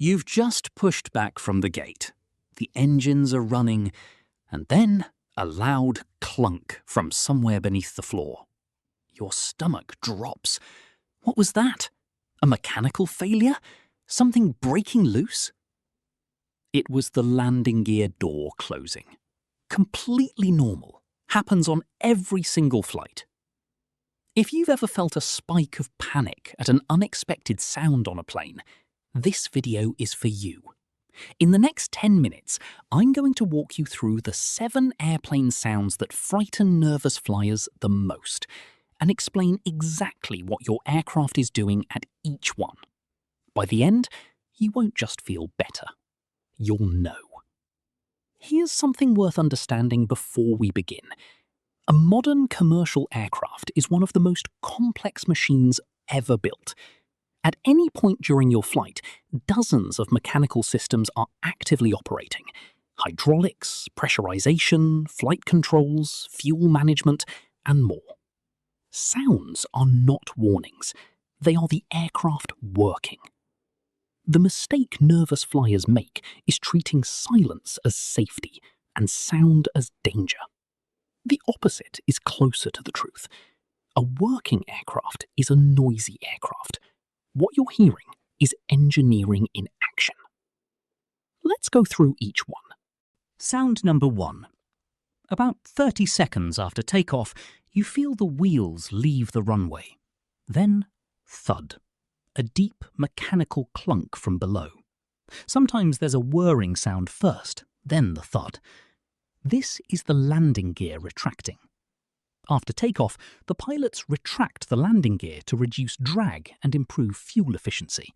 You've just pushed back from the gate. The engines are running, and then a loud clunk from somewhere beneath the floor. Your stomach drops. What was that? A mechanical failure? Something breaking loose? It was the landing gear door closing. Completely normal. Happens on every single flight. If you've ever felt a spike of panic at an unexpected sound on a plane, this video is for you. In the next 10 minutes, I'm going to walk you through the 7 airplane sounds that frighten nervous flyers the most, and explain exactly what your aircraft is doing at each one. By the end, you won't just feel better. You'll know. Here's something worth understanding before we begin. A modern commercial aircraft is one of the most complex machines ever built. At any point during your flight, dozens of mechanical systems are actively operating. Hydraulics, pressurisation, flight controls, fuel management, and more. Sounds are not warnings. They are the aircraft working. The mistake nervous flyers make is treating silence as safety and sound as danger. The opposite is closer to the truth. A working aircraft is a noisy aircraft. What you're hearing is engineering in action. Let's go through each one. Sound number 1. About 30 seconds after takeoff, you feel the wheels leave the runway. Then, thud. A deep mechanical clunk from below. Sometimes there's a whirring sound first, then the thud. This is the landing gear retracting. After takeoff, the pilots retract the landing gear to reduce drag and improve fuel efficiency.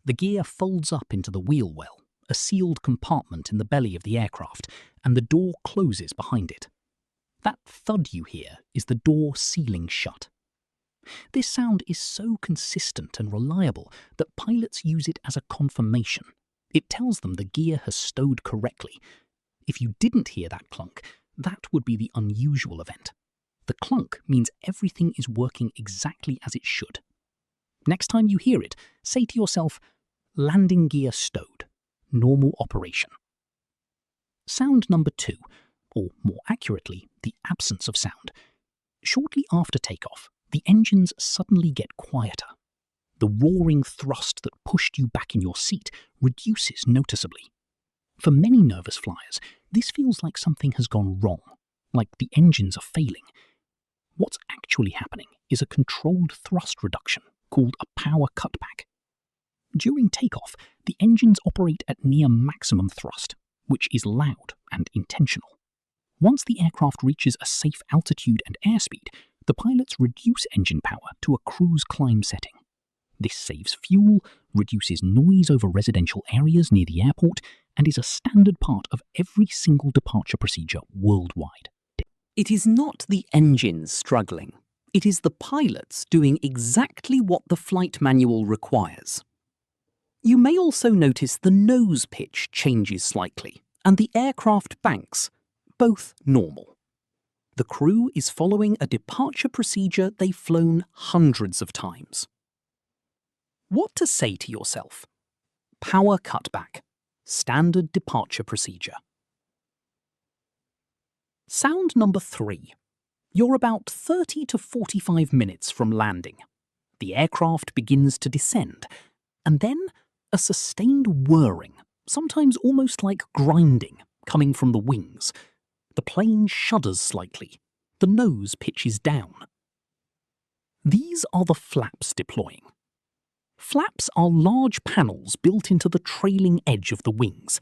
The gear folds up into the wheel well, a sealed compartment in the belly of the aircraft, and the door closes behind it. That thud you hear is the door sealing shut. This sound is so consistent and reliable that pilots use it as a confirmation. It tells them the gear has stowed correctly. If you didn't hear that clunk, that would be the unusual event. The clunk means everything is working exactly as it should. Next time you hear it, say to yourself, landing gear stowed, normal operation. Sound number 2, or more accurately, the absence of sound. Shortly after takeoff, the engines suddenly get quieter. The roaring thrust that pushed you back in your seat reduces noticeably. For many nervous flyers, this feels like something has gone wrong, like the engines are failing. What's actually happening is a controlled thrust reduction called a power cutback. During takeoff, the engines operate at near maximum thrust, which is loud and intentional. Once the aircraft reaches a safe altitude and airspeed, the pilots reduce engine power to a cruise climb setting. This saves fuel, reduces noise over residential areas near the airport, and is a standard part of every single departure procedure worldwide. It is not the engines struggling. It is the pilots doing exactly what the flight manual requires. You may also notice the nose pitch changes slightly, and the aircraft banks, both normal. The crew is following a departure procedure they've flown hundreds of times. What to say to yourself? Power cutback. Standard departure procedure. Sound number 3. You're about 30 to 45 minutes from landing. The aircraft begins to descend, and then a sustained whirring, sometimes almost like grinding, coming from the wings. The plane shudders slightly. The nose pitches down. These are the flaps deploying. Flaps are large panels built into the trailing edge of the wings.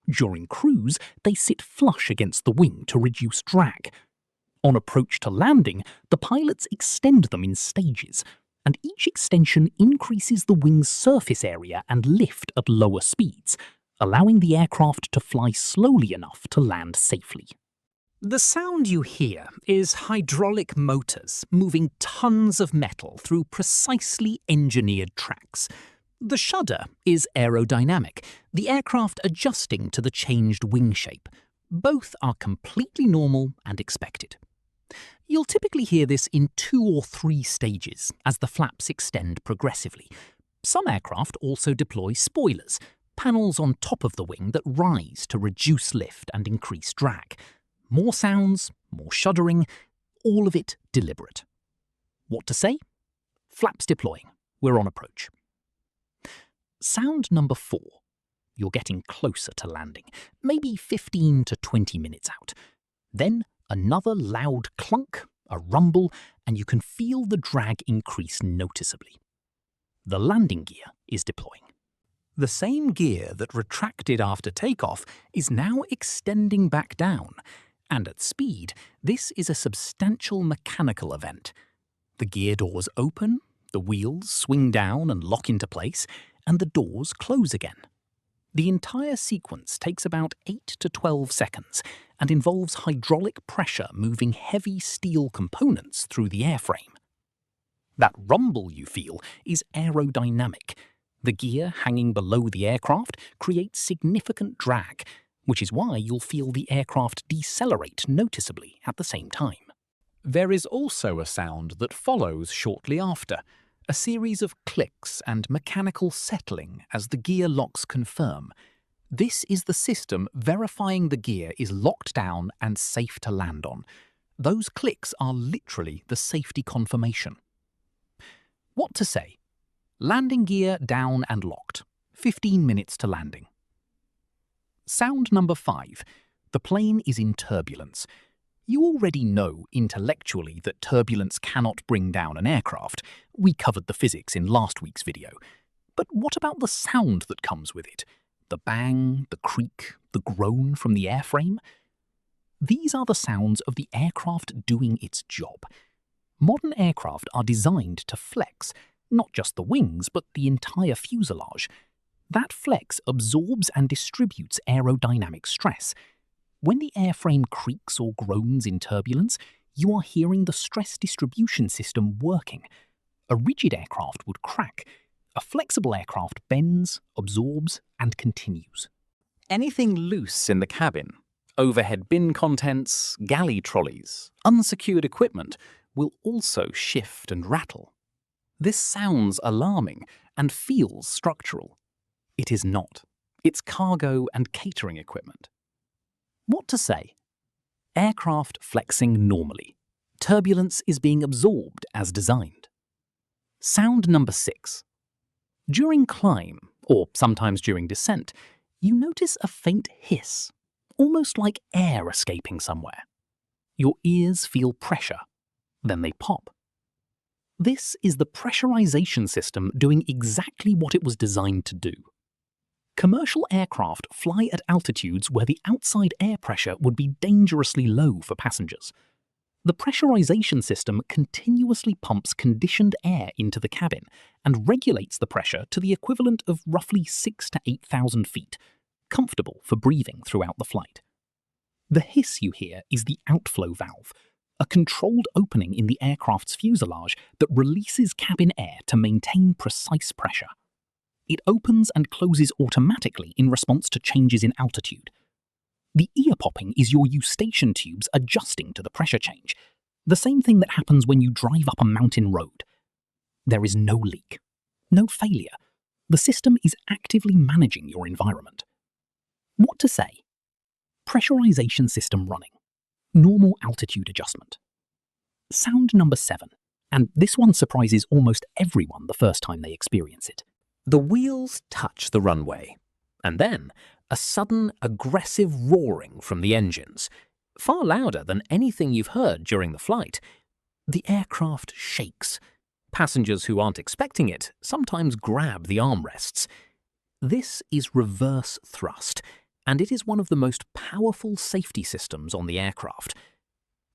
During cruise, they sit flush against the wing to reduce drag. On approach to landing, the pilots extend them in stages, and each extension increases the wing's surface area and lift at lower speeds, allowing the aircraft to fly slowly enough to land safely. The sound you hear is hydraulic motors moving tons of metal through precisely engineered tracks. The shudder is aerodynamic, the aircraft adjusting to the changed wing shape. Both are completely normal and expected. You'll typically hear this in 2 or 3 stages as the flaps extend progressively. Some aircraft also deploy spoilers. panels on top of the wing that rise to reduce lift and increase drag. More sounds, more shuddering, all of it deliberate. What to say? Flaps deploying. We're on approach. Sound number 4. You're getting closer to landing, maybe 15 to 20 minutes out. Then another loud clunk, a rumble, and you can feel the drag increase noticeably. The landing gear is deploying. The same gear that retracted after takeoff is now extending back down, and at speed, this is a substantial mechanical event. The gear doors open, the wheels swing down and lock into place, and the doors close again. The entire sequence takes about 8 to 12 seconds and involves hydraulic pressure moving heavy steel components through the airframe. That rumble you feel is aerodynamic. The gear hanging below the aircraft creates significant drag, which is why you'll feel the aircraft decelerate noticeably at the same time. There is also a sound that follows shortly after, a series of clicks and mechanical settling as the gear locks confirm. This is the system verifying the gear is locked down and safe to land on. Those clicks are literally the safety confirmation. What to say? Landing gear down and locked. 15 minutes to landing. Sound number 5. The plane is in turbulence. You already know intellectually that turbulence cannot bring down an aircraft. We covered the physics in last week's video. But what about the sound that comes with it? The bang, the creak, the groan from the airframe? These are the sounds of the aircraft doing its job. Modern aircraft are designed to flex, not just the wings, but the entire fuselage. That flex absorbs and distributes aerodynamic stress. When the airframe creaks or groans in turbulence, you are hearing the stress distribution system working. A rigid aircraft would crack. A flexible aircraft bends, absorbs, and continues. Anything loose in the cabin, overhead bin contents, galley trolleys, unsecured equipment, will also shift and rattle. This sounds alarming and feels structural. It is not. It's cargo and catering equipment. What to say? Aircraft flexing normally. Turbulence is being absorbed as designed. Sound number 6. During climb, or sometimes during descent, you notice a faint hiss, almost like air escaping somewhere. Your ears feel pressure, then they pop. This is the pressurisation system doing exactly what it was designed to do. Commercial aircraft fly at altitudes where the outside air pressure would be dangerously low for passengers. The pressurisation system continuously pumps conditioned air into the cabin and regulates the pressure to the equivalent of roughly 6,000 to 8,000 feet, comfortable for breathing throughout the flight. The hiss you hear is the outflow valve, a controlled opening in the aircraft's fuselage that releases cabin air to maintain precise pressure. It opens and closes automatically in response to changes in altitude. The ear popping is your eustachian tubes adjusting to the pressure change, the same thing that happens when you drive up a mountain road. There is no leak, no failure. The system is actively managing your environment. What to say? Pressurisation system running. Normal altitude adjustment. Sound number 7, and this one surprises almost everyone the first time they experience it. The wheels touch the runway, and then a sudden, aggressive roaring from the engines, far louder than anything you've heard during the flight. The aircraft shakes. Passengers who aren't expecting it sometimes grab the armrests. This is reverse thrust, and it is one of the most powerful safety systems on the aircraft.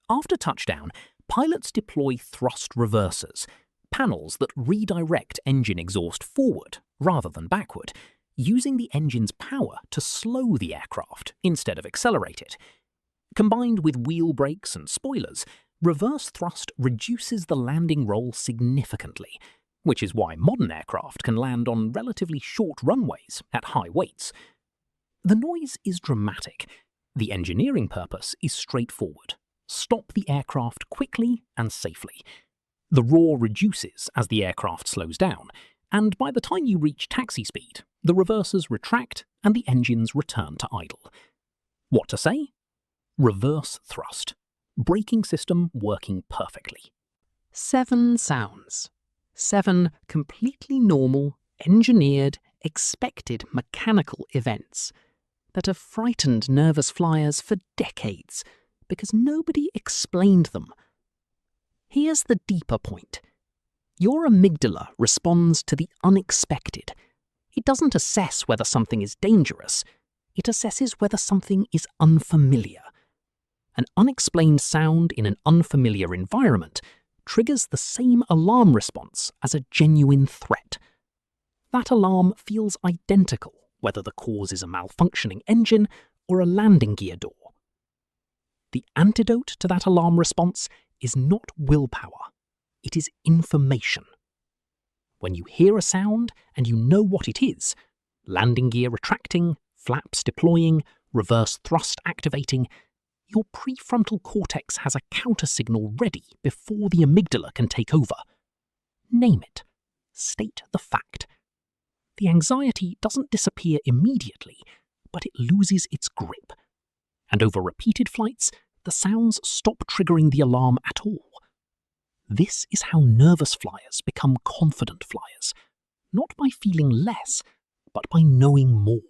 After touchdown, pilots deploy thrust reversers, panels that redirect engine exhaust forward rather than backward, using the engine's power to slow the aircraft instead of accelerate it. Combined with wheel brakes and spoilers, reverse thrust reduces the landing roll significantly, which is why modern aircraft can land on relatively short runways at high weights. The noise is dramatic. The engineering purpose is straightforward. Stop the aircraft quickly and safely. The roar reduces as the aircraft slows down, and by the time you reach taxi speed, The reversers retract and the engines return to idle. What to say? Reverse thrust. Braking system working perfectly. 7 sounds. 7 completely normal, engineered, expected mechanical events that have frightened nervous flyers for decades because nobody explained them. Here's the deeper point. Your amygdala responds to the unexpected. It doesn't assess whether something is dangerous. It assesses whether something is unfamiliar. An unexplained sound in an unfamiliar environment triggers the same alarm response as a genuine threat. That alarm feels identical whether the cause is a malfunctioning engine or a landing gear door. The antidote to that alarm response is not willpower. It is information. When you hear a sound and you know what it is, landing gear retracting, flaps deploying, reverse thrust activating, your prefrontal cortex has a counter-signal ready before the amygdala can take over. Name it. State the fact. The anxiety doesn't disappear immediately, but it loses its grip. And over repeated flights, the sounds stop triggering the alarm at all. This is how nervous flyers become confident flyers, not by feeling less, but by knowing more.